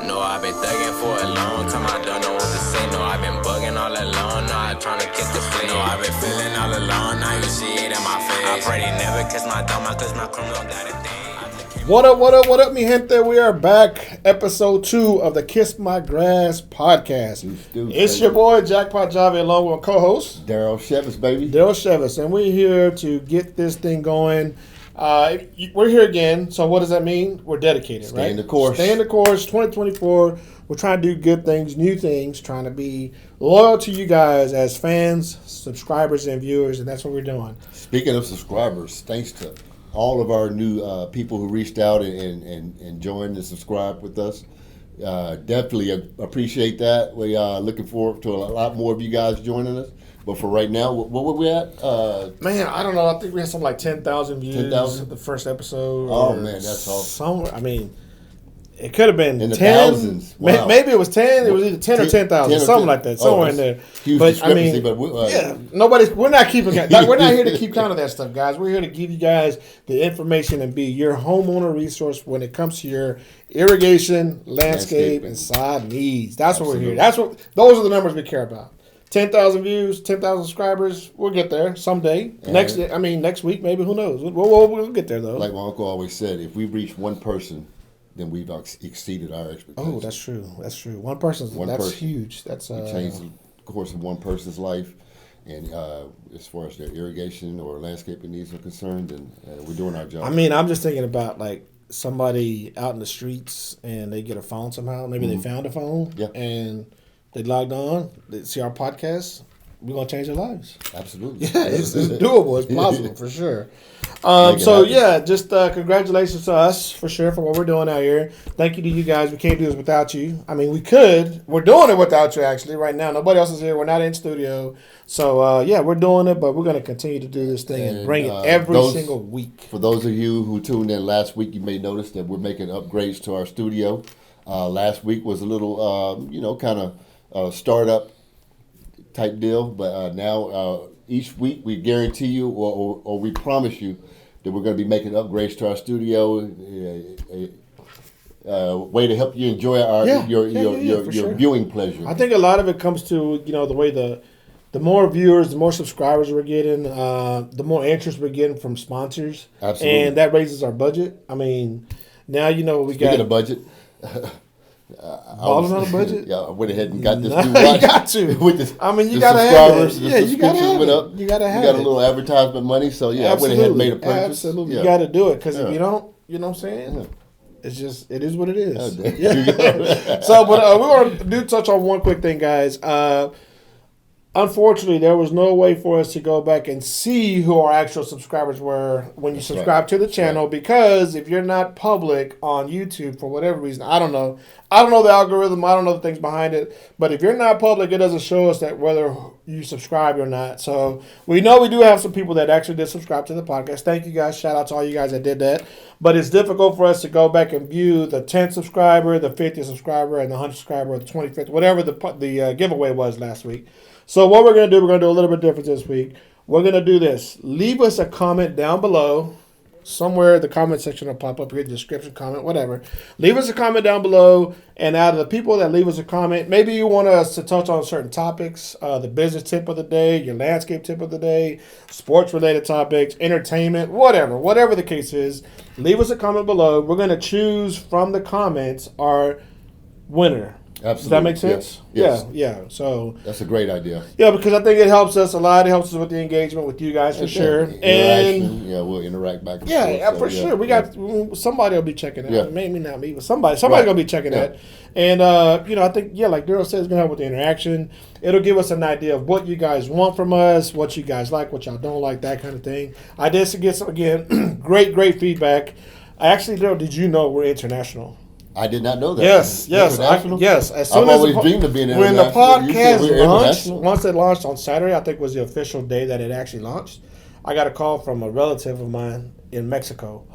No, I've been thugging for a long time. I don't know what to say. No, I've been bugging all along. No, I'm trying to get the play. No, I've been feeling all along. Now you see it in my face. I pray they never kiss my dome. I cause my criminal got a thing. What up, mi gente? We are back. Episode 2 of the Kiss My Grass podcast. It's your boy, Jackpot Javi, along with my co-host, Daryl Shevis, baby. Daryl Shevis. And we're here to get this thing going. We're here again, so what does that mean? We're dedicated, right? Stay in the course. Stay in the course, 2024. We're trying to do good things, new things, trying to be loyal to you guys as fans, subscribers, and viewers, and that's what we're doing. Speaking of subscribers, thanks to all of our new people who reached out and joined and subscribed with us. Definitely appreciate that. We are looking forward to a lot more of you guys joining us. But for right now, what were we at? Man, I don't know. I think we had something like 10,000 views 10,000? the first episode. Oh, man, that's awesome. Somewhere, I mean, it could have been in the 10. thousands. Wow. Maybe it was 10. It was either 10 or 10,000, something like that. Somewhere in there. Huge but discrepancy, I mean, but we're not keeping count. We're not here to keep count of that stuff, guys. We're here to give you guys the information and be your homeowner resource when it comes to your irrigation, landscape, and sod needs. That's what we're here. Those are the numbers we care about. 10,000 views, 10,000 subscribers. We'll get there someday. Next week, maybe. Who knows? We'll get there, though. Like my uncle always said, if we reach one person, then we've exceeded our expectations. Oh, that's true. That's true. That's huge. That's we changed the course of one person's life, and as far as their irrigation or landscaping needs are concerned, and we're doing our job. I mean, I'm just thinking about like somebody out in the streets and they get a phone somehow. Maybe they found a phone, and they logged on, they see our podcast, we're going to change their lives. Absolutely. Yeah, it's doable. It's possible, for sure. Just congratulations to us, for sure, for what we're doing out here. Thank you to you guys. We can't do this without you. I mean, we could. We're doing it without you, actually, right now. Nobody else is here. We're not in studio. So, we're doing it, but we're going to continue to do this thing and bring it every single week. For those of you who tuned in last week, you may notice that we're making upgrades to our studio. Last week was a little, kind of startup type deal, but now each week we guarantee you or we promise you that we're going to be making upgrades to our studio, way to help you enjoy your viewing pleasure. I think a lot of it comes to the way the more viewers, the more subscribers we're getting, the more interest we're getting from sponsors. Absolutely. And that raises our budget. I mean, now we Speaking of budget. Balling on a budget? Yeah, I went ahead and got this new watch. You got to. You gotta have it. Yeah, you gotta have went it. Up. You gotta have it. You got a little advertisement money, so Absolutely. I went ahead and made a purchase. Absolutely. Yeah. You gotta do it, because if you don't, you know what I'm saying? Yeah. It is what it is. So, but we want to touch on one quick thing, guys. Unfortunately, there was no way for us to go back and see who our actual subscribers were when you subscribe to the channel, because if you're not public on YouTube for whatever reason, I don't know the algorithm, I don't know the things behind it, but if you're not public, it doesn't show us that whether you subscribe or not. So we know we do have some people that actually did subscribe to the podcast. Thank you guys. Shout out to all you guys that did that. But it's difficult for us to go back and view the 10th subscriber, the 50th subscriber, and the 100th subscriber, or the 25th, whatever the giveaway was last week. So what we're going to do, we're going to do a little bit different this week. We're going to do this. Leave us a comment down below. Somewhere the comment section will pop up here, description, comment, whatever. Leave us a comment down below. And out of the people that leave us a comment, maybe you want us to touch on certain topics, the business tip of the day, your landscape tip of the day, sports-related topics, entertainment, whatever the case is. Leave us a comment below. We're going to choose from the comments our winner. Absolutely. Does that make sense? Yes. Yeah. So that's a great idea. Yeah, because I think it helps us a lot. It helps us with the engagement with you guys for sure. And we'll interact back and forth. Yeah, for sure. We got somebody will be checking it out. Maybe not me, but somebody's gonna be checking that. And I think like Daryl said, it's gonna help with the interaction. It'll give us an idea of what you guys want from us, what you guys like, what y'all don't like, that kind of thing. I did get some great feedback. Daryl, did you know we're international? I did not know that. Yes. As soon I've always dreamed of being international. When the podcast launched, once it launched on Saturday, I think was the official day that it actually launched, I got a call from a relative of mine in Mexico.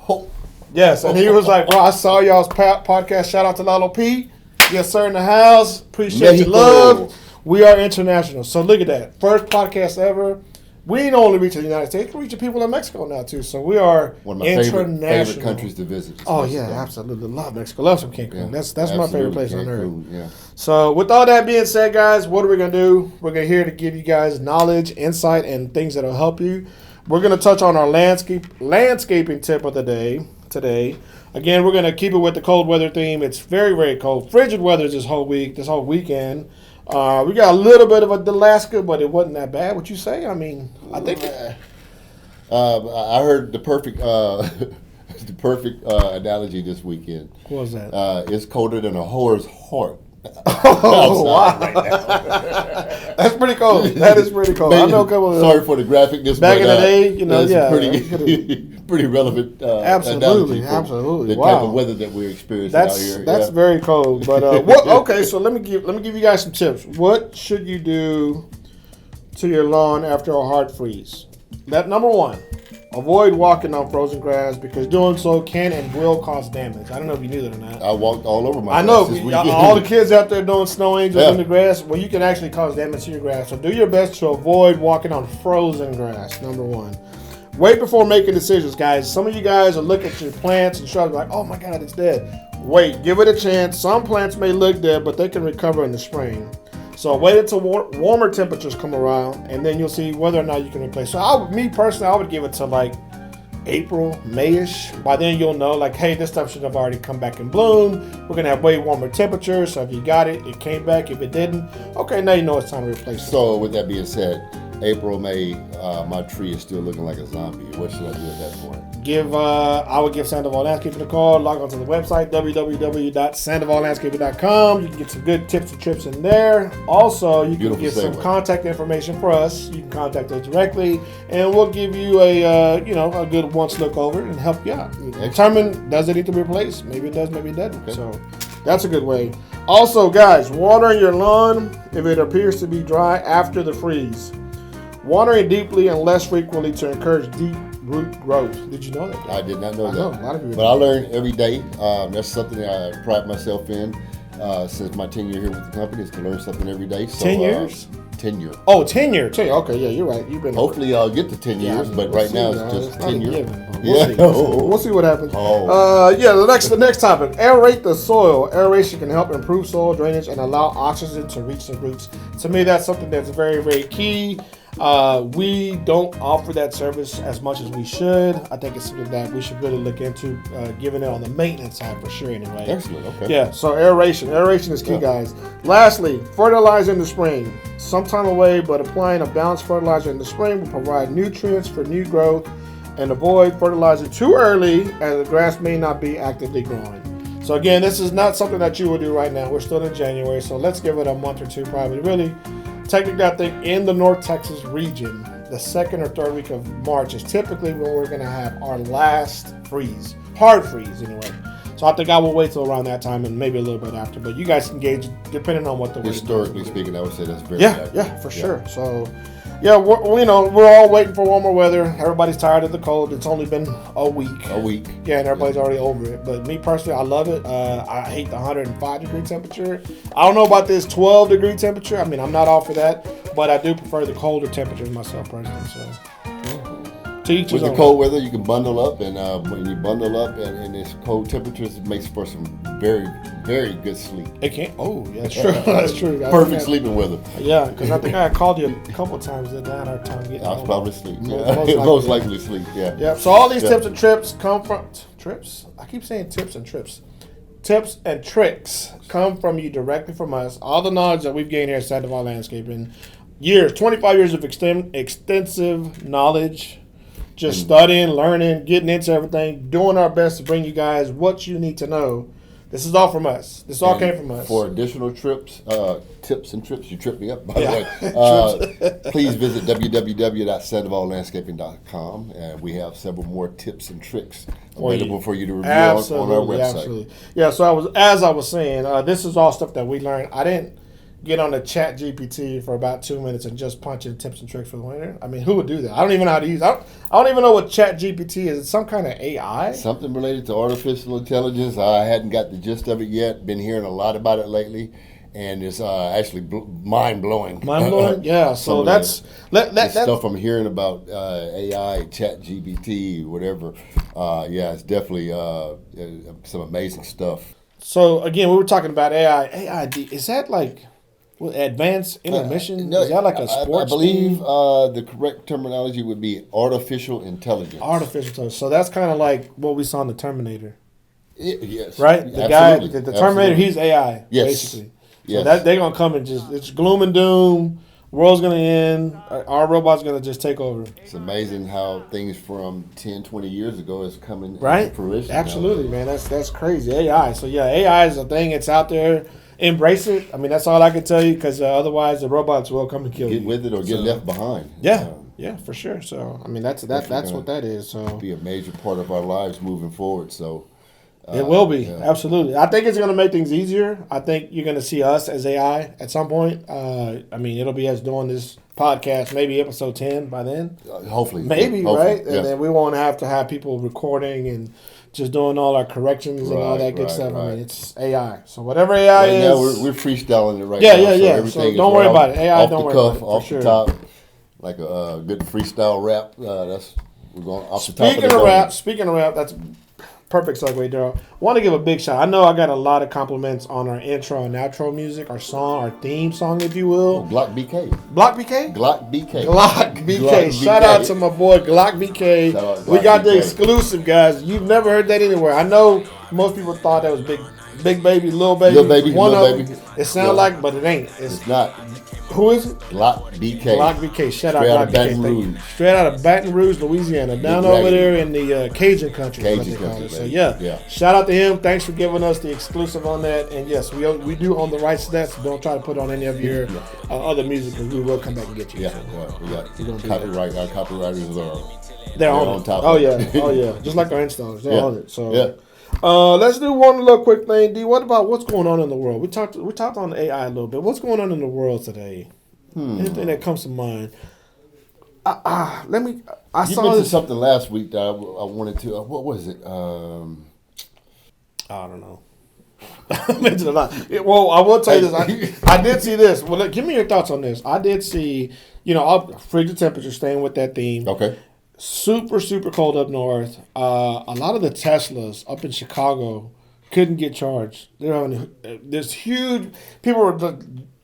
Yes, and he was like, "Bro, I saw y'all's podcast. Shout out to Lalo P. Yes, sir, in the house. Appreciate your love. We are international." So look at that. First podcast ever. We ain't only reaching the United States, we're reaching people in Mexico now too. So we are one of my international. favorite countries to visit. Oh yeah, absolutely. Love Mexico. Love some Cancun. Yeah, That's my favorite place on earth. Yeah. So with all that being said, guys, what are we gonna do? We're gonna here to give you guys knowledge, insight, and things that'll help you. We're gonna touch on our landscaping tip of the day today. Again, we're gonna keep it with the cold weather theme. It's very, very cold. Frigid weather this whole weekend. We got a little bit of a Alaska, but it wasn't that bad. What you say? I mean, I think. I heard the perfect analogy this weekend. What was that? It's colder than a whore's heart. Oh wow! Right that's pretty cold. That is pretty cold. I know a couple of sorry for the graphicness. Back in the day, yeah, pretty relevant. Absolutely. The Wow. type of weather that we're experiencing out here. That's very cold. But okay, so let me give you guys some tips. What should you do to your lawn after a hard freeze? That number one. Avoid walking on frozen grass because doing so can and will cause damage. I don't know if you knew that or not. I walked all over my grass. I know. All the kids out there doing snow angels in the grass, well, you can actually cause damage to your grass. So do your best to avoid walking on frozen grass, number one. Wait before making decisions, guys. Some of you guys will look at your plants and shrubs like, oh my God, it's dead. Wait, give it a chance. Some plants may look dead, but they can recover in the spring. So wait until warmer temperatures come around, and then you'll see whether or not you can replace. So me personally, I would give it to like April, May-ish. By then you'll know like, hey, this stuff should have already come back in bloom. We're going to have way warmer temperatures. So if you got it, it came back. If it didn't, okay, now you know it's time to replace it. So with that being said, April, May, my tree is still looking like a zombie. What should I do at that point? I would give Sandoval Landscaping a call. Log on to the website, www.sandovallandscaping.com. You can get some good tips and trips in there. Also, you can get some contact information for us. You can contact us directly, and we'll give you a good once look over and help you out. Determine, does it need to be replaced? Maybe it does, maybe it doesn't. Okay. So that's a good way. Also, guys, watering your lawn if it appears to be dry after the freeze. Watering deeply and less frequently to encourage deep root growth. Did you know that? I did not know that. A lot of people. But I learn every day. That's something that I pride myself in since my tenure here with the company is to learn something every day. So, 10 years? Tenure. Oh, tenure. Okay, yeah, you're right. You've been. Hopefully, I'll get to 10 years, but right now it's just tenure. We'll see what happens. The next topic: aerate the soil. Aeration can help improve soil drainage and allow oxygen to reach the roots. To me, that's something that's very, very key. We don't offer that service as much as we should. I think it's something that we should really look into, giving it on the maintenance side for sure anyway. Excellent, okay. Yeah, so aeration. Aeration is key, guys. Lastly, fertilizer in the spring. Some time away, but applying a balanced fertilizer in the spring will provide nutrients for new growth and avoid fertilizer too early as the grass may not be actively growing. So again, this is not something that you will do right now. We're still in January, so let's give it a month or two probably. Really, technically, I think in the North Texas region, the second or third week of March is typically when we're going to have our last freeze, hard freeze anyway. So I think I will wait till around that time and maybe a little bit after. But you guys can gauge depending on what the historically speaking, I would say that's very accurate. For sure. So yeah, we're all waiting for warmer weather. Everybody's tired of the cold. It's only been a week. Yeah, and everybody's already over it. But me personally, I love it. I hate the 105-degree temperature. I don't know about this 12-degree temperature. I mean, I'm not all for that, but I do prefer the colder temperatures myself personally. So. With the cold weather, you can bundle up, and when you bundle up and it's cold temperatures, it makes for some very, very good sleep. It can. Oh, yeah, that's true. That's true. Perfect sleeping weather. Yeah, because I think I called you a couple times and I had our time getting. I was probably asleep. Most likely sleep. Yeah. Yeah. So all these tips and trips come from trips. I keep saying tips and trips. Tips and tricks come from you directly from us. All the knowledge that we've gained here at Sandoval Landscaping, 25 years of extensive knowledge. Just studying, learning, getting into everything, doing our best to bring you guys what you need to know. This is all from us. This all came from us. For additional tips and trips, you tripped me up, by the way. Please visit www.sandovallandscaping.com, and we have several more tips and tricks available for you to review on our website. Absolutely. Yeah, so as I was saying, this is all stuff that we learned. I didn't get on the chat GPT for about 2 minutes and just punch in tips and tricks for the winter. I mean, who would do that? I don't even know how to use it. I don't even know what chat GPT is. It's some kind of AI? Something related to artificial intelligence. I hadn't got the gist of it yet. Been hearing a lot about it lately. and it's actually mind blowing. Mind blowing, yeah. So that's that stuff I'm hearing about AI, Chat GPT, whatever. Yeah, it's definitely some amazing stuff. So again, we were talking about AI. AI, is that like advanced intermission? No, is that like a sports I believe team? the correct terminology would be artificial intelligence. Artificial intelligence. So that's kind of like what we saw in the Terminator, Yes. right? The guy, the Terminator, he's AI, basically. So that they're gonna come and it's gloom and doom. World's gonna end. Our robot's gonna just take over. It's amazing how things from 10, 20 years ago is coming into fruition. Absolutely, man. That's crazy. AI. So yeah, AI is a thing. It's out there. Embrace it. I mean, that's all I can tell you, because otherwise the robots will come and kill you. Get with it or get left behind. Yeah, yeah, for sure. So I mean, that's what that is. So be a major part of our lives moving forward. So. It will be, absolutely. I think it's going to make things easier. I think you're going to see us as AI at some point. I mean, it'll be us doing this podcast, maybe episode 10 by then. Hopefully. Maybe, hopefully, right? And then we won't have to have people recording and just doing all our corrections and all that good stuff. I mean, it's AI. So whatever AI is. Yeah, we're freestyling it right now. Yeah. So don't worry about it. AI, don't worry about it. Off the top, like a good freestyle rap. We're going off the top of the dome. Speaking of rap, that's perfect segue, Daryl. Want to give a big shout. I know I got a lot of compliments on our intro and outro music, our song, our theme song, if you will. Glock BK. Glock BK? Glock BK. Glock BK. Shout out to my boy Glock BK. We got the exclusive, guys. You've never heard that anywhere. I know most people thought that was Big Baby, Lil Baby. Lil Baby, one Lil of Baby. them. It sounds like, but it ain't. It's not. Who is it? Glock BK. Glock BK. Shout out Glock BK. Straight out of Baton Rouge, Louisiana. Down over there in the Cajun country. So yeah. Shout out to him. Thanks for giving us the exclusive on that. And yes, we do own the rights to that, so don't try to put on any of your other music, because we will come back and get you. Yeah, we got copyright. Our copywriters they're on top of it. Oh yeah. Just like our installers. They're on it. So let's do one little quick thing. D, what about what's going on in the world? We talked on AI a little bit. What's going on in the world today? Anything that comes to mind? I saw mentioned something last week that I wanted to. What was it? I don't know. I mentioned a lot. Well, I will tell you this. I did see this. Well, look, give me your thoughts on this. I did see. I'll frigid temperature, staying with that theme. Okay. Super, super cold up north. A lot of the Teslas up in Chicago couldn't get charged. They're having this huge. People were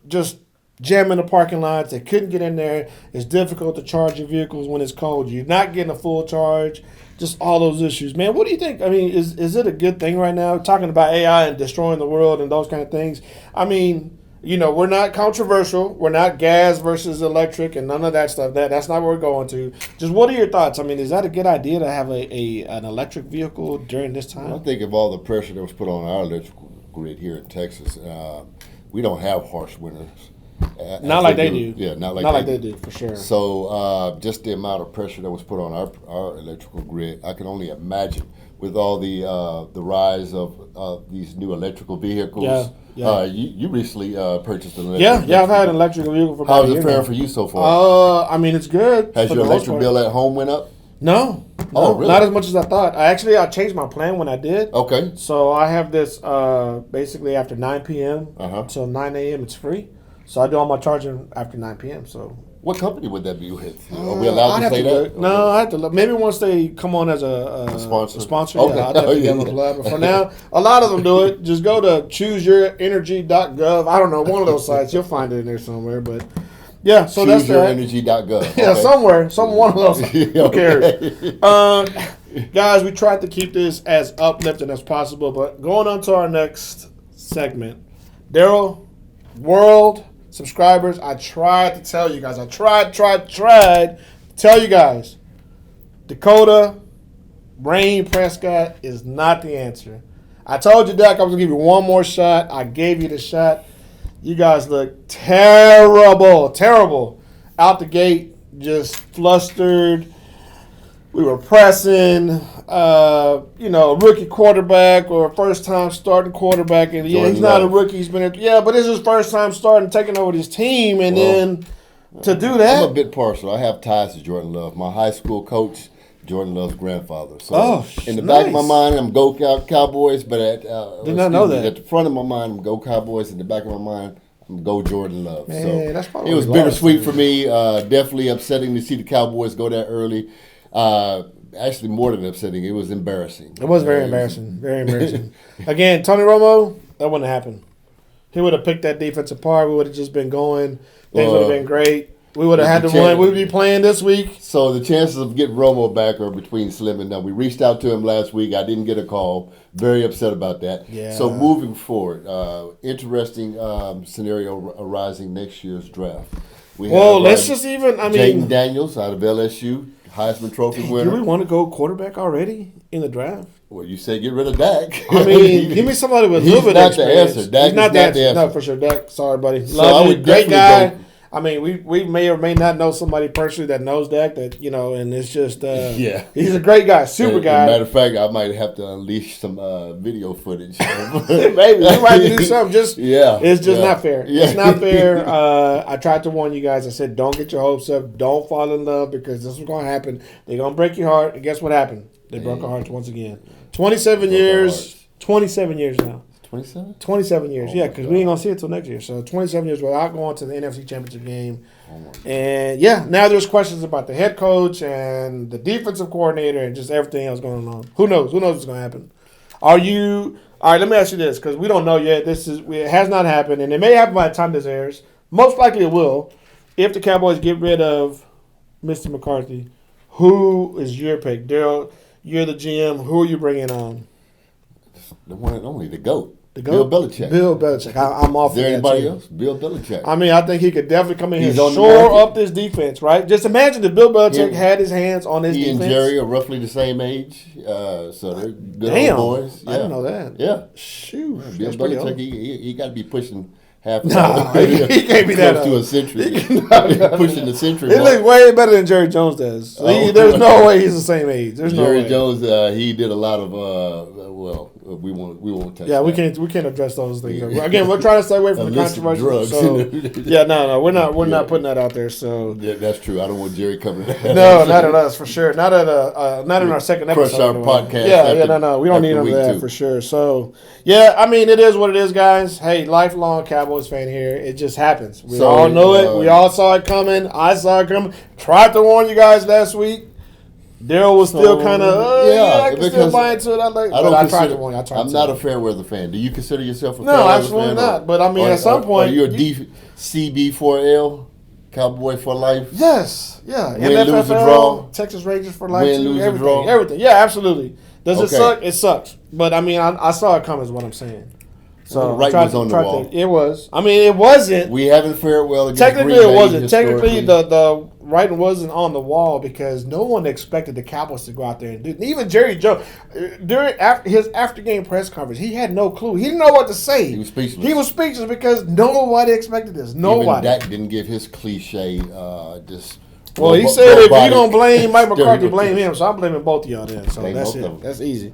just jamming the parking lots. They couldn't get in there. It's difficult to charge your vehicles when it's cold. You're not getting a full charge. Just all those issues, man. What do you think? I mean, is it a good thing right now? Talking about AI and destroying the world and those kind of things. I mean, we're not controversial. We're not gas versus electric and none of that stuff. That's not what we're going to. Just what are your thoughts? I mean, is that a good idea to have an electric vehicle during this time? I think of all the pressure that was put on our electrical grid here in Texas, we don't have harsh winters. Not like they do. Yeah, not like they do, for sure. So just the amount of pressure that was put on our electrical grid, I can only imagine with all the rise of these new electrical vehicles. Yeah. You recently purchased an electric vehicle. Yeah, I've had an electric vehicle for about a year. How's it faring for you so far? I mean, it's good. Has your electric bill at home went up? No. Oh, really? Not as much as I thought. I changed my plan when I did. Okay. So I have this basically after 9 p.m. Until 9 a.m. it's free. So I do all my charging after 9 p.m. So what company would that be with? Are we allowed to say that? No, I have to look. Maybe once they come on as a sponsor. Okay. I'd have to give them a plug. But for now, a lot of them do it. Just go to chooseyourenergy.gov. I don't know, one of those sites. You'll find it in there somewhere. But yeah, so that's that. Chooseyourenergy.gov. Yeah, somewhere. One of those. Who cares? Guys, we tried to keep this as uplifting as possible. But going on to our next segment. Daryl, world subscribers, I tried to tell you guys. I tried to tell you guys. Dakota Rain Prescott is not the answer. I told you, Dak, I was going to give you one more shot. I gave you the shot. You guys look terrible. Out the gate, just flustered. We were pressing, rookie quarterback or first time starting quarterback. And he's not a rookie. He's been but it's his first time starting, taking over this team. And then to do that. I'm a bit partial. I have ties to Jordan Love. My high school coach Jordan Love's grandfather. So in the back of my mind, I'm go Cowboys, but at did not know that. At the front of my mind, I'm go Cowboys. In the back of my mind, I'm go Jordan Love. Man, so that's probably it was bittersweet for me. Definitely upsetting to see the Cowboys go that early. Actually, more than upsetting, it was embarrassing. It was very embarrassing. Very embarrassing. Again, Tony Romo, that wouldn't have happened. He would have picked that defense apart. We would have just been going. Things would have been great. We would have had to win. We would be playing this week. So the chances of getting Romo back are between slim and none. We reached out to him last week. I didn't get a call. Very upset about that. Yeah. So moving forward, interesting scenario arising next year's draft. Let's just even, Jayden Daniels out of LSU, Heisman Trophy winner. Do we want to go quarterback already in the draft? Well, you say get rid of Dak. I mean, give me somebody with a little bit of experience. He's not the answer. He's not the answer. No, for sure. Dak, sorry, buddy. So I would great guy. I mean, we may or may not know somebody personally that knows Dak, and it's just, he's a great guy, super guy. Matter of fact, I might have to unleash some video footage. Maybe you might do something. It's just not fair. Yeah. It's not fair. I tried to warn you guys. I said, don't get your hopes up. Don't fall in love because this is going to happen. They're going to break your heart. And guess what happened? They broke our hearts once again. 27 years. 27 years now. 27? 27 years, yeah, because we ain't going to see it until next year. So 27 years without going to the NFC Championship game. And, now there's questions about the head coach and the defensive coordinator and just everything else going on. Who knows? Who knows what's going to happen? All right, let me ask you this because we don't know yet. It has not happened, and it may happen by the time this airs. Most likely it will. If the Cowboys get rid of Mr. McCarthy, who is your pick? Daryl, you're the GM. Who are you bringing on? The one and only, the GOAT. The GOAT? Bill Belichick. Bill Belichick. I'm off. Is there anybody else? Bill Belichick. I mean, I think he could definitely come in here and shore up this defense, right? Just imagine if Bill Belichick had his hands on this defense. He and Jerry are roughly the same age, so they're good old boys. I didn't know that. Yeah. Shoot. Bill Belichick, he got to be pushing half. He can't be that close to a century. Pushing the century. He looks way better than Jerry Jones does. So there's no way he's the same age. There's no way. Jerry Jones, he did a lot of we won't touch. Yeah, we can't address those things. Again, we're trying to stay away from the controversy. So, we're not putting that out there. So that's true. I don't want Jerry coming. No, not at us for sure. Not in our second episode. Crush our podcast. No. We don't need them that for sure. So I mean, it is what it is, guys. Hey, lifelong Cowboys fan here. It just happens. We all know it. We all saw it coming. I saw it coming. Tried to warn you guys last week. Daryl was still kind of, I can still buy into it. I tried to warn you. I'm not a fair weather fan. Do you consider yourself a fair weather fan? No, absolutely not. But I mean, at some point. Are you a CB4L? Cowboy for life? Yes. Yeah. Win, lose, or draw? Texas Rangers for life. Win, lose, or draw? Everything. Yeah, absolutely. Does it suck? It sucks. But I mean, I saw it come is what I'm saying. So the right was on the wall. It was. I mean, it wasn't. We haven't fared well against Technically, Green Bay it wasn't. Technically, the writing wasn't on the wall because no one expected the Cowboys to go out there and do it. Even Jerry Jones, during his after-game press conference, he had no clue. He didn't know what to say. He was speechless. He was speechless because nobody expected this. Nobody. Even Dak didn't give his cliche just... Well, he said if you're going to blame Mike McCarthy, blame him. So I'm blaming both of y'all then. So that's it. That's easy.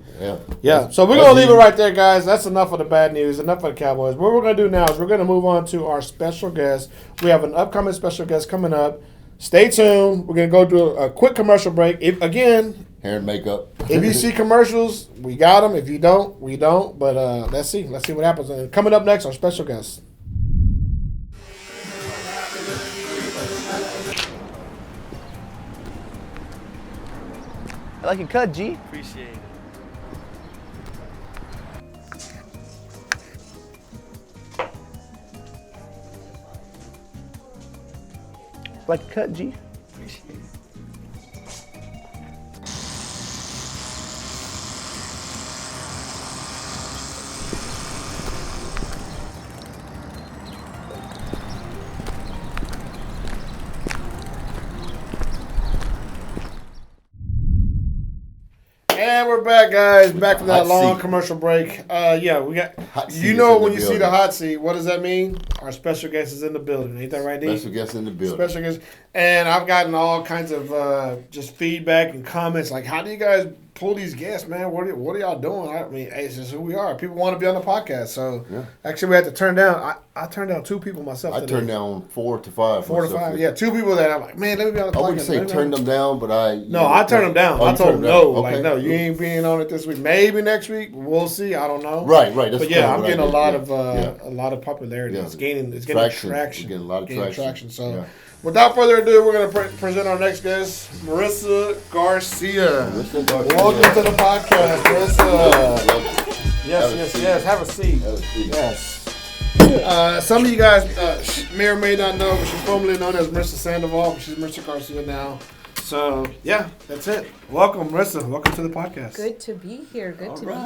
Yeah. So we're going to leave it right there, guys. That's enough of the bad news. Enough of the Cowboys. What we're going to do now is we're going to move on to our special guest. We have an upcoming special guest coming up. Stay tuned. We're going to go do a quick commercial break. Hair and makeup. If you see commercials, we got them. If you don't, we don't. But let's see. Let's see what happens. And coming up next, our special guest. I like your cut, G. Appreciate it. Like your cut, G. Appreciate it. And we're back, guys. Back from that long commercial break. We got. When you see the hot seat, what does that mean? Our special guest is in the building. Ain't that right, D? Special guest in the building. Special guest. And I've gotten all kinds of just feedback and comments like, how do you guys pull these guests, man. What are y'all doing? I mean, hey, it's just who we are. People want to be on the podcast. So actually, we had to turn down. I turned down 2 people myself. I turned down 4 to 5. 4 to 5. Yeah, 2 people that I'm like, man, let me be on the podcast. I wouldn't say turn them down, but I turned them down. I told them no. Okay. Like, no, you ain't being on it this week. Maybe next week. We'll see. I don't know. Right. That's but yeah, I'm getting a lot of popularity. Yeah. It's getting traction. We're getting a lot of traction. So, without further ado, we're gonna present our next guest, Marissa Garcia. Welcome to the podcast, Marissa. Yes. Have a seat. Yes. Some of you guys may or may not know, but she's formerly known as Marissa Sandoval, but she's Marissa Garcia now. So, yeah, that's it. Welcome, Marissa. Welcome to the podcast. Good to be here. Be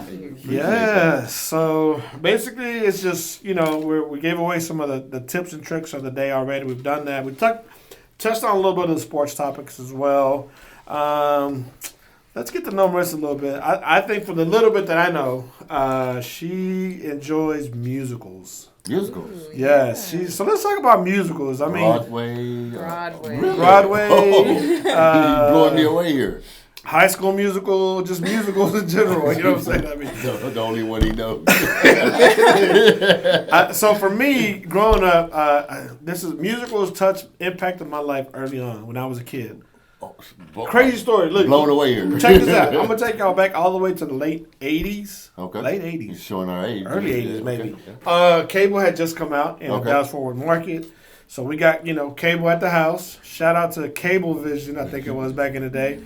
here. Yeah. So, basically, it's just, we gave away some of the tips and tricks of the day already. We've done that. We touched on a little bit of the sports topics as well. Let's get to know Marissa a little bit. I think from the little bit that I know, she enjoys musicals. Musicals? Yes. So let's talk about musicals. I mean, Broadway. Really? Broadway. You're blowing me away here. High School Musical, just musicals in general. You know what I'm saying? I mean, the only one he knows. So for me, growing up, musicals impacted my life early on when I was a kid. Crazy story. Look, blown away here. Check this out. I'm gonna take y'all back all the way to the late '80s. Okay. Late '80s. He's showing our age. Early '80s, maybe. Okay. Cable had just come out in the Dallas Forward Market, so we got cable at the house. Shout out to Cablevision, I think it was back in the day.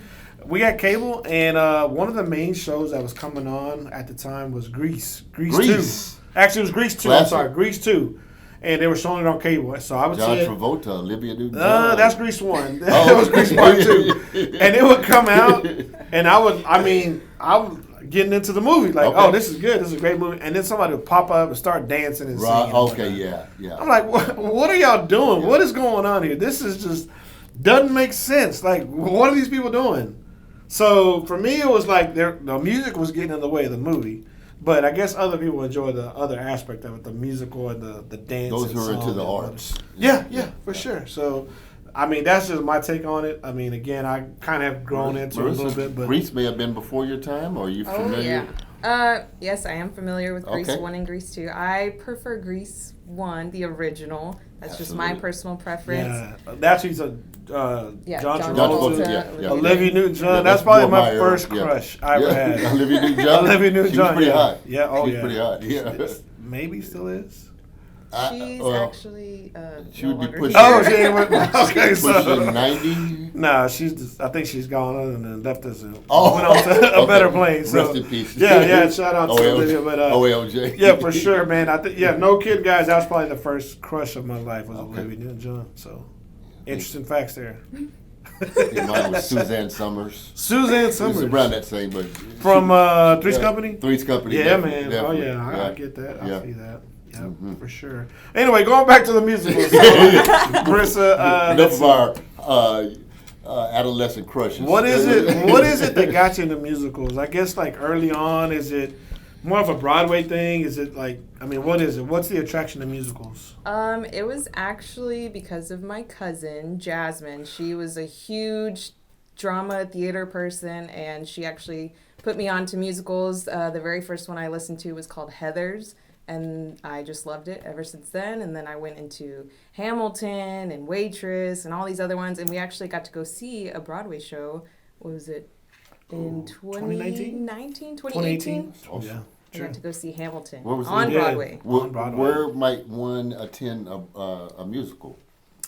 We got cable, and one of the main shows that was coming on at the time was Grease. Grease 2. Actually, it was Grease 2. I'm sorry, Grease 2. And they were showing it on cable. So I would say John Travolta, Olivia Newton-John. that's Grease 1. That was Grease Part 2. And it would come out, and I was getting into the movie. Like, oh, this is good. This is a great movie. And then somebody would pop up and start dancing and singing. Okay, yeah. I'm like, what are y'all doing? Yeah. What is going on here? This is just doesn't make sense. Like, what are these people doing? So for me, it was like the music was getting in the way of the movie. But I guess other people enjoy the other aspect of it, the musical and the dance. Those who are into the arts. Yeah, for sure. So, I mean, that's just my take on it. I mean, again, I kind of have grown into it a little bit. But Grease may have been before your time, or are you familiar? Yes, I am familiar with Grease 1 and Grease 2. I prefer Grease 1, the original. That's just my personal preference. Yeah, that's he's a John Travolta, Olivia Newton-John. That's probably my first crush I ever had. Olivia Newton-John. Olivia Newton-John. She was pretty hot. Yeah, She was pretty hot. Yeah. Maybe still is. She's actually she would be pushing. Oh, she ain't okay. Pushing 90. Nah, I think she's gone on and then left us and went on to a better plane. So, rest in peace. Yeah. Shout out to Olivia, but OLJ. Yeah, for sure, man. I think no kidding, guys. That was probably the first crush of my life was Olivia Newton-John. So, interesting facts there. Mine was Suzanne Summers. Suzanne Summers. It was around that same, but from Three's Company. Three's Company. Yeah, man. Definitely. Oh yeah, I get that. I see that. Yeah, for sure. Anyway, going back to the musicals. Marissa, enough of our adolescent crushes. What is it that got you into musicals? I guess like early on, is it more of a Broadway thing? Is it like, I mean, what is it? What's the attraction to musicals? It was actually because of my cousin, Jasmine. She was a huge drama theater person, and she actually put me on to musicals. The very first one I listened to was called Heathers. And I just loved it ever since then. And then I went into Hamilton and Waitress and all these other ones. And we actually got to go see a Broadway show. What was it? In 2018? Oh, yeah. I got to go see Hamilton on Broadway. Where might one attend a musical?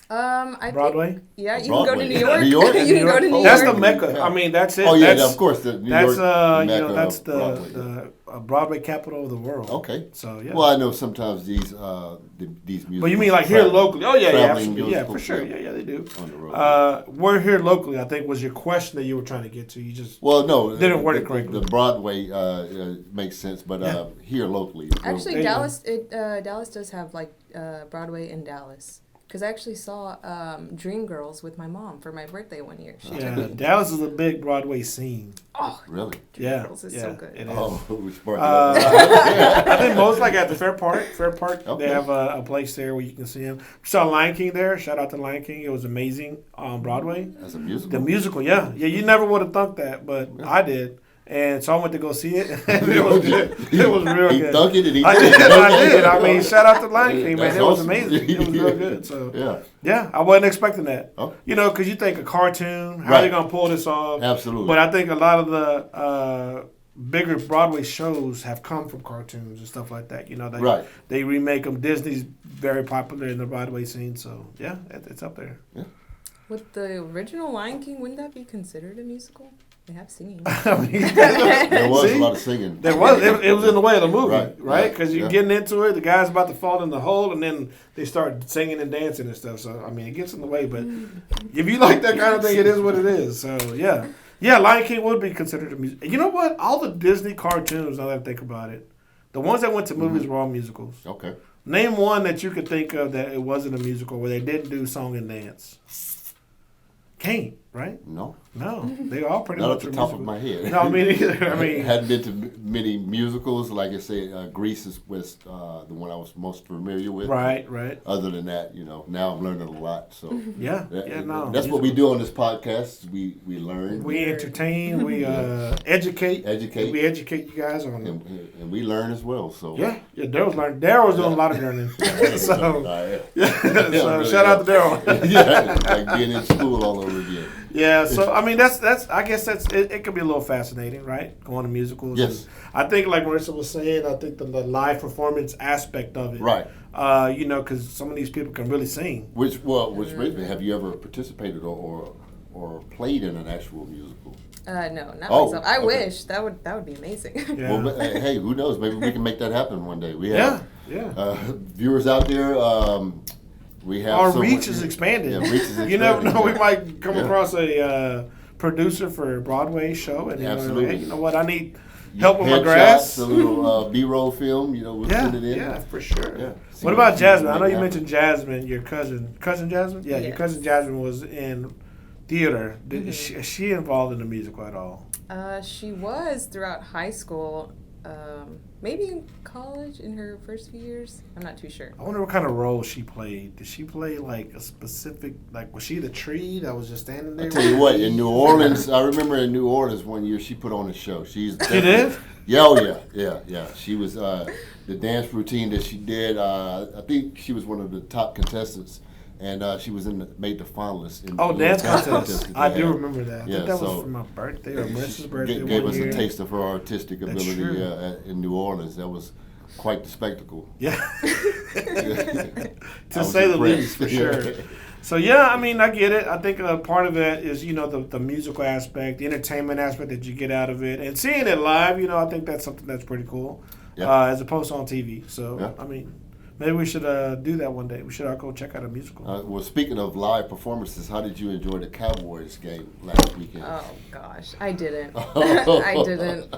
Broadway? You can Broadway. go to New York. New York? You can go to New York. That's the Mecca. I mean, that's it. Oh yeah, that's, of course. The New that's York Mecca that's the Broadway capital of the world. Okay. So yeah. Well, I know sometimes these musicals. But you mean like here locally? Oh yeah, absolutely. Yeah, for sure. Yeah, they do. On the road. We're here locally, I think, was your question that you were trying to get to. You just didn't word it correctly. The Broadway makes sense, but here locally. Actually, Dallas does have like Broadway in Dallas. Because I actually saw Dreamgirls with my mom for my birthday one year. She took me. Dallas is a big Broadway scene. Oh, really? Dreamgirls is so good. It is. Oh, I think most like at the Fair Park. Okay. They have a place there where you can see them. Saw Lion King there. Shout out to Lion King. It was amazing on Broadway. As a musical? The musical, yeah. You never would have thought that, but I did. And so I went to go see it. And it was good. It was real He good. thunk it and he I did. did. I did. I mean, shout out to Lion King, man. That's It was awesome. amazing. It was real good. So Yeah. I wasn't expecting that. Oh. You know, because you think a cartoon, how Right. they gonna pull this off? Absolutely. But I think a lot of the bigger Broadway shows have come from cartoons and stuff like that. You know, they remake them. Disney's very popular in the Broadway scene, so yeah, it's up there. Yeah. With the original Lion King, wouldn't that be considered a musical? They have singing. I mean, There was See? a lot of singing. There was. It was in the way of the movie, Right. right? Because you're Yeah. getting into it. The guy's about to fall in the hole, and then they start singing and dancing and stuff. So, I mean, it gets in the way. But if you like that kind of thing, it is what it is. So, yeah. Yeah, Lion King would be considered a music. You know what? All the Disney cartoons, now that I think about it, the ones that went to movies were all musicals. Okay. Name one that you could think of that it wasn't a musical where they didn't do song and dance. Can't, right? No. No. They all pretty Not much at the are top musical. of my head. No, me neither. I mean, hadn't been to many musicals. Like I said, Grease was the one I was most familiar with. right. Other than that, now I'm learning a lot. So Yeah, no. That's what we do on this podcast. We learn. We entertain, we educate. Educate. We educate you guys on and we learn as well. So Yeah, Daryl's learning. Daryl's doing a lot of learning. So, so really shout out to Daryl. yeah, like being in school all over again. Yeah, so I mean that's I guess it could be a little fascinating, right? Going to musicals. Yes. And I think like Marissa was saying, I think the live performance aspect of it. Right. Because some of these people can really sing. Which brings me, have you ever participated or played in an actual musical? No, not Oh, myself. I okay. wish that would be amazing. Yeah. Well, but, hey, who knows? Maybe we can make that happen one day. We have yeah. viewers out there. We have Our someone- reach is expanded. Yeah, reach is You never know, we expanded, might come yeah. across a producer for a Broadway show, and Absolutely. hey, you know what? I need help with my Headshots, grass. a little B-roll film. We'll Yeah, send it in. yeah, for sure. Yeah. What about Jasmine? I know you happen. mentioned Jasmine, your cousin Jasmine. Yeah, your Yes. cousin Jasmine was in theater. Is she involved in the musical at all? She was throughout high school, maybe in college in her first few years. I'm not too sure. I wonder what kind of role she played. Did she play like a specific, like was she the tree that was just standing there? I tell you what, in New Orleans, I remember in New Orleans one year she put on a show. She did? Yeah, oh yeah. She was the dance routine that she did. I think she was one of the top contestants, and she was made the finalists. In Oh, the dance dance contest. I do remember that. I Yeah, think that so- was for my birthday or Marissa's birthday. Gave one us year. a taste of her artistic That's ability true. in New Orleans. That was quite the spectacle. Yeah. I To was say the impressed. least, for sure. So yeah, I mean, I get it. I think part of it is the musical aspect, the entertainment aspect that you get out of it, and seeing it live. I think that's something that's pretty cool, Yeah. as opposed to on TV. So Yeah. I mean, maybe we should do that one day. We should all go check out a musical. Well, speaking of live performances, how did you enjoy the Cowboys game last weekend? Oh gosh, I didn't. I didn't.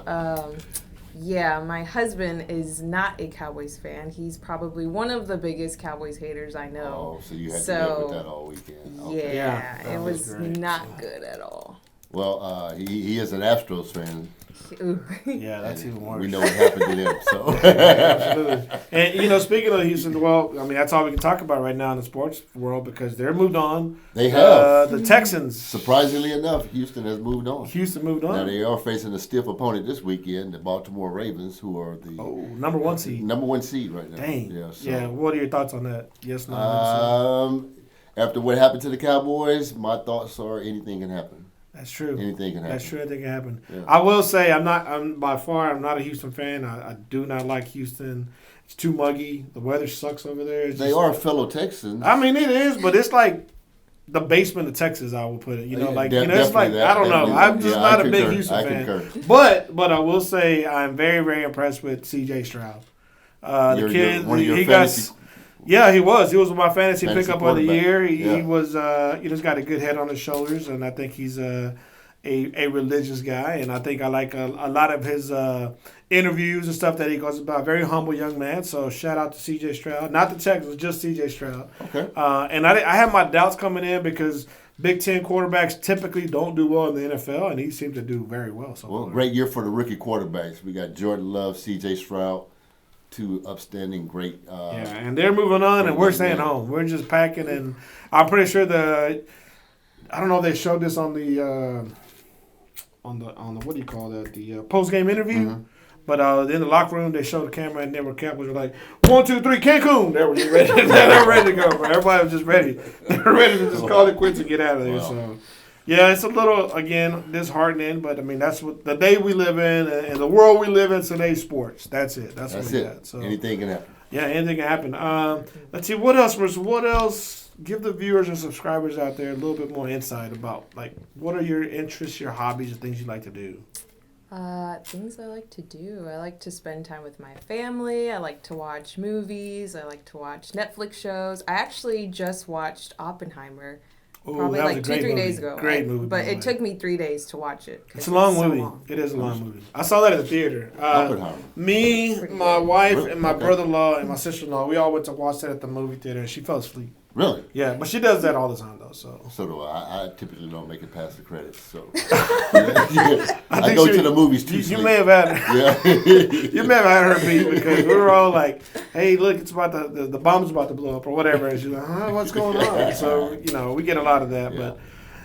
Yeah, my husband is not a Cowboys fan. He's probably one of the biggest Cowboys haters I know. Oh, so you had to live with that all weekend. Okay. Yeah, that it was was great. not good at all. Well, he is an Astros fan. Ooh. Yeah, that's even worse. We know what happened to them. So Absolutely. And speaking of Houston, well, I mean that's all we can talk about right now in the sports world because they're moved on. They have. The Texans. Surprisingly enough, Houston has moved on. Houston moved Now on. they are facing a stiff opponent this weekend, the Baltimore Ravens, who are the Number one seed. number one seed right now. Dang. Yeah. So, Yeah. What are your thoughts on that? Yes, no. After what happened to the Cowboys, my thoughts are anything can happen. That's true. Anything can happen. That's true. I think it happened. Yeah. I will say I'm by far not a Houston fan. I do not like Houston. It's too muggy. The weather sucks over there. It's They just- are fellow Texans. I mean, it is, but it's like the basement of Texas. I will put it. Yeah, it's like definitely that, I don't know. definitely I'm that. just Yeah, not I a big concur. Houston I fan. concur. But I will say I'm very very impressed with C.J. Stroud. The Your- kid, one of your he fantasy- got. Yeah, he was. He was my fantasy Fantasy pickup of the quarterback. year. He Yeah. was. He's got a good head on his shoulders, and I think he's a religious guy. And I think I like a lot of his interviews and stuff that he goes about. Very humble young man. So shout out to C.J. Stroud. Not the Texans, just C.J. Stroud. Okay. And I have my doubts coming in because Big Ten quarterbacks typically don't do well in the NFL, and he seemed to do very well. So Well, far. great year for the rookie quarterbacks. We got Jordan Love, C.J. Stroud, two upstanding great. Yeah, and they're moving on, and we're staying Yeah. home. We're just packing, and I'm pretty sure I don't know if they showed this on the what do you call that, the post game interview. Mm-hmm. But in the locker room, they showed the camera, and Cowboys were like, 1, 2, 3, Cancun. They were just ready. They were ready to go, bro. Everybody was just ready. They were ready to just call it quits and get out of there. Wow. So, yeah, it's a little, again, disheartening, but I mean, that's what the day we live in and the world we live in today. Sports. That's it. That's what we got. So anything can happen. yeah, anything can happen. Let's see what else. What else? Give the viewers and subscribers out there a little bit more insight about like what are your interests, your hobbies, and things you like to do. Things I like to do. I like to spend time with my family. I like to watch movies. I like to watch Netflix shows. I actually just watched Oppenheimer. Ooh, Probably that was like a great 3 movie. days ago. Great movie. But it took me 3 days to watch it. It's a long so movie. long. It is a long movie. I saw that at the theater. Oppenheimer. Me, my wife, Really? and my Okay. brother-in-law and my sister-in-law, we all went to watch that at the movie theater, and she fell asleep. Really? Yeah, but she does that all the time, though. So So do I. I typically don't make it past the credits. So I think go she- to the movies too. you sleep. may have had Yeah. you may have had her beat because we were all like, "Hey, look, it's about the bomb's about to blow up or whatever," and she's like, "Huh, what's going on?" So we get a lot of that, but.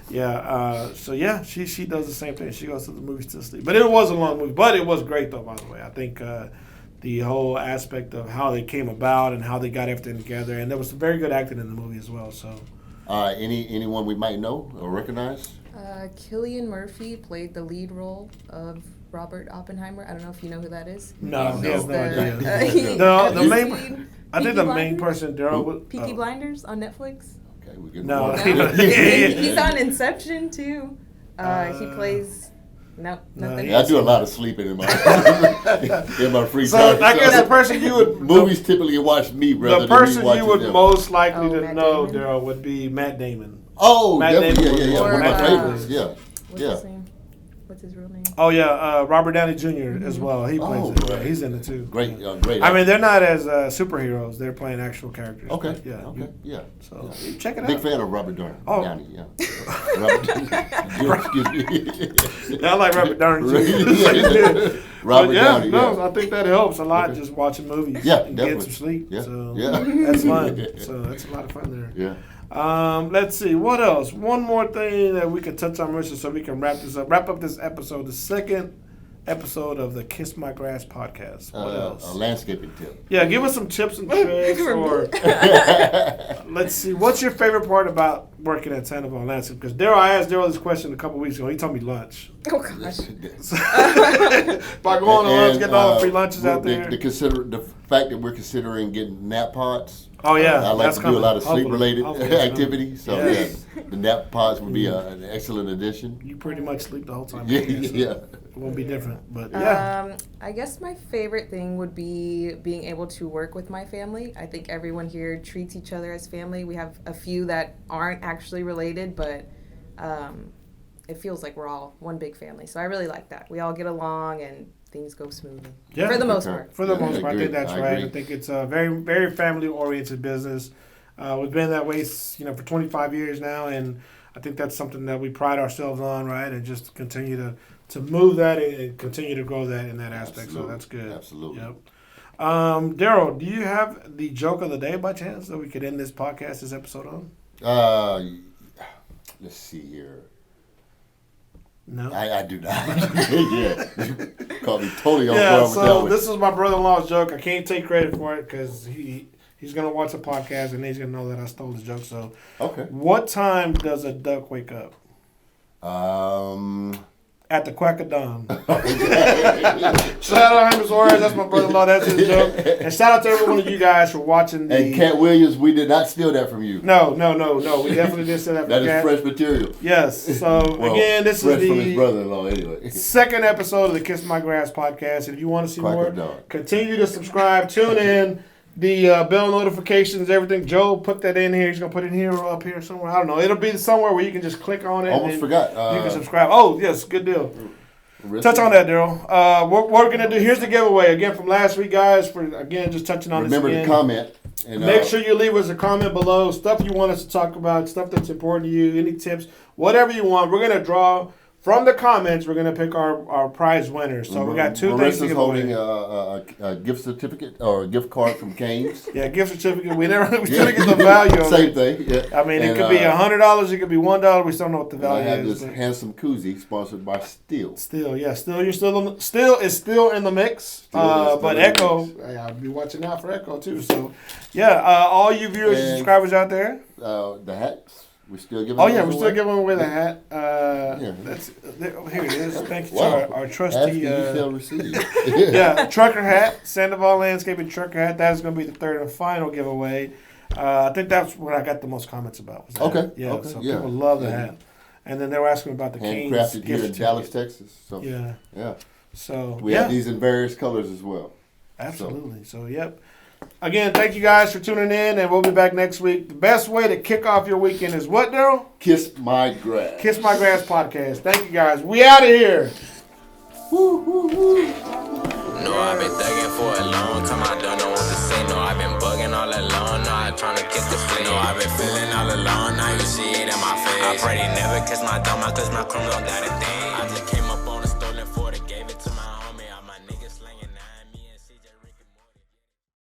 Yeah, so yeah, she does the same thing. She goes to the movies to sleep. But it was a long movie. But it was great, though, by the way. I think the whole aspect of how they came about and how they got everything together. And there was some very good acting in the movie as well. So Anyone we might know or recognize? Cillian Murphy played the lead role of Robert Oppenheimer. I don't know if you know who that is. no, he has no The- idea. have the you main- seen I think Peaky the main Blinders? person, Daryl, was Peaky Blinders on Netflix. Okay, we get No. one. No. He's on Inception too. He plays. No, nothing. Yeah, I do a lot of sleeping in my in my free So time. I guess the person you would movies typically watch me rather the than person me watching you would them. most likely to Matt know, Damon? Daryl, would be Matt Damon. Oh, Matt definitely, Damon yeah. or, One of my uh, favorites. Yeah, What's yeah. his name? What's his real name? Oh yeah, Robert Downey Jr. as well. He plays Oh, it. Yeah, right. he's in it too. Great, great. I mean, they're not as superheroes. They're playing actual characters. okay, But, yeah. okay, yeah. So check it Big out. fan of Robert Downey. Oh. Downey, yeah. Robert Downey. Excuse me. Yeah, I like Robert Downey Jr. Right. Robert But yeah, Downey. no, Yeah. I think that helps a lot Okay. just watching movies. Yeah, and getting definitely. some sleep. Yeah, So yeah. that's fun. So that's a lot of fun there. Yeah. Let's see what else. One more thing that we can touch on, Marissa, so we can wrap this up. Wrap up this episode, the second episode of the Kiss My Grass podcast. What else? A landscaping tip. Yeah, give us some tips and tricks. Or let's see, what's your favorite part about working at Sandoval Landscape? Because I asked Daryl this question a couple weeks ago. He told me lunch. Oh gosh. By going to lunch, getting all the free lunches we're- out there. the fact that we're considering getting nap pods. Oh yeah, I like that's to do a lot of coming. sleep-related Hopefully it's activities. So Yes. yeah, the nap pods would be an excellent addition. You pretty much sleep the whole time. Yeah, So yeah. It won't be different, but yeah. I guess my favorite thing would be being able to work with my family. I think everyone here treats each other as family. We have a few that aren't actually related, but it feels like we're all one big family. So I really like that. We all get along and things go smoothly. Yeah. For the most Okay. part. For the Yeah, most I part, I agree. think that's I right. agree. I think it's a very, very family-oriented business. We've been that way, for 25 years now, and I think that's something that we pride ourselves on, right? And just continue to move that and continue to grow that in that aspect. So Absolutely. that's good. Absolutely. Yep. Daryl, do you have the joke of the day by chance that we could end this podcast, this episode on? Let's see here. No. I do not. Yeah, caught me totally off Yeah, guard with that so one. this is my brother-in-law's joke. I can't take credit for it because he's going to watch the podcast and he's going to know that I stole his joke. So Okay. what time does a duck wake up? At the crack of dawn. Shout out to Jaime Suarez. That's my brother-in-law. That's his joke. And shout out to every one of you guys for watching the... And Cat Williams, we did not steal that from you. No. We definitely did say that for That is Cat. fresh material. Yes. So, Well, again, this fresh is from his the brother-in-law anyway. second episode of the Kiss My Grass podcast. And if you want to see Crack more, of dawn. continue to subscribe. Tune in. The bell notifications, everything. Joe put that in here. He's going to put it in here or up here somewhere. I don't know. It'll be somewhere where you can just click on it. Almost and forgot. you can subscribe. Oh, yes. Good deal. Marissa? Touch on that, Daryl. What we're going to do, here's the giveaway. Again, from last week, guys, for, again, just touching on Remember this to again. comment. And, Make sure you leave us a comment below. Stuff you want us to talk about, stuff that's important to you, any tips, whatever you want. We're going to draw from the comments, we're gonna pick our prize winners. So we got two things to Marissa's give holding away. a gift certificate or a gift card from Cane's. Yeah, gift certificate. We still get the value of Same it. thing. Yeah. I mean, it could be $100. It could be $1. We still don't know what the I value have is. this handsome koozie sponsored by Steel. Still, you're still in the mix. But Echo, hey, I'll be watching out for Echo too. So, yeah, all you viewers and subscribers out there. The hats. We're still giving. Oh yeah, we're still giving away the hat. Yeah. Here it is. Thank you Wow. to our trusty. Ask and you shall receive. Yeah, trucker hat, Sandoval Landscaping trucker hat. That is going to be the third and final giveaway. I think that's what I got the most comments about. Was that. Okay. Yeah. Okay. So Yeah. people love the hat, and then they were asking about the Cane's Handcrafted here in gift Dallas, certificate. Texas. So Yeah. yeah. So We have these in various colors as well. absolutely. So yep. Again, thank you guys for tuning in, and we'll be back next week. The best way to kick off your weekend is what, Daryl? Kiss My Grass. Kiss My Grass podcast. Thank you guys. We out of here. Woo, woo, woo. No, I've been thugging for a long time, I don't know what to say. No, I've been bugging all along, no, I'm trying to get the flame. No, I've been feeling all along, now you see it in my face. I pray they never kiss my thumb, cause my criminal got a thing.